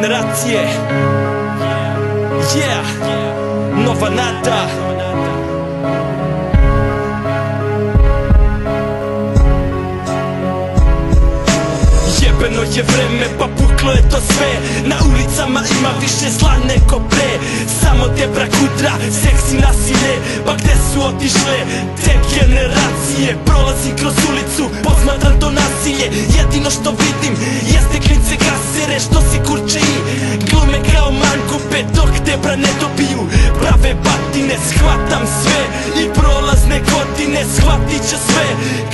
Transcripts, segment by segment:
generacije. Yeah, nova nada. Jebeno je vreme, pa puklo je to sve. Na ulicama ima više zla nego pre. Samo debra kudra, seksi nasilje. Pa gde su otišle te generacije? Prolazim kroz ulicu, posmatram to nasilje. Jedino što vidim jeste klince gasere što se kurče i glume kao mangupe. Dok debra ne dobiju prave batine, shvatam sve i prolazne godine shvatit će sve.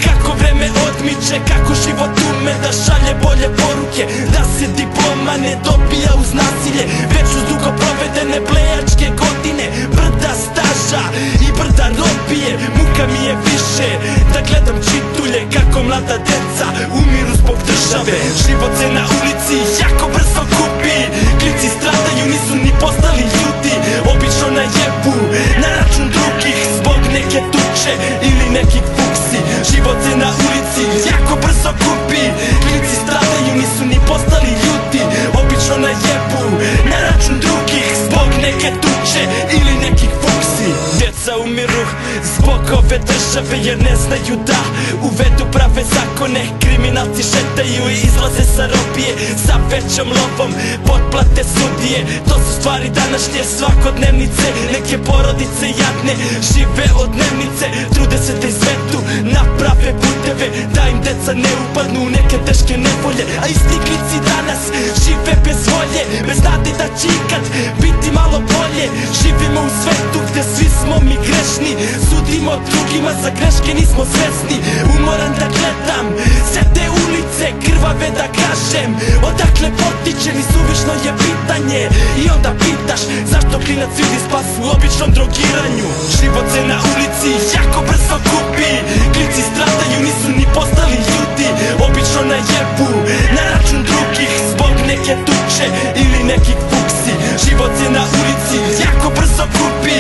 Kako vreme odmiče, kako život ume da šalje bolje poruke, da se diploma ne dobija uz nasilje, već uz dugo provedene blejačke godine. Brda staža i brda robije, muka mi je više da gledam čitulje kako mlada deca umiru zbog države. Život se na ulici jako brzo gubi, klinci stradaju, nisu ni postali ljudi. Obično najebu na račun drugih zbog neke tuče ili nekih fuksi. Život se na ulici jako brzo gubi, klinci stradaju, nisu ni postali ljudi. Obično najebu na račun drugih zbog neke tuče ili nekih fuksi. Djeca umiru zbog ove države jer ne znaju da uvedu prave zakone. Kriminalci šetaju i izlaze sa robije sa većom lovom, potplate sudije. To su stvari današnje svakodnevnice. Neke porodice jadne žive od dnevnice, trude se da izvedu naprave puteve, da im deca ne upadnu u neke teške nevolje. A isti klinci danas žive bez volje, bez nade da će ikad biti malo bolje. Živimo u svetu gde svi smo mi grešni, sudimo drugima za greške, nismo svesni. Umoran da gledam sve te ulice krvave, da kažem odakle potiče, ni suvišno je pitanje. I onda pitaš zašto klinac vidi spas u običnom drogiranju. Život se na ulici jako brzo gubi, klinci stradaju, nisu ni postali ljudi. Obično najebu na račun drugih zbog neke tuče ili nekih fuksi. Život se na ulici jako brzo gubi,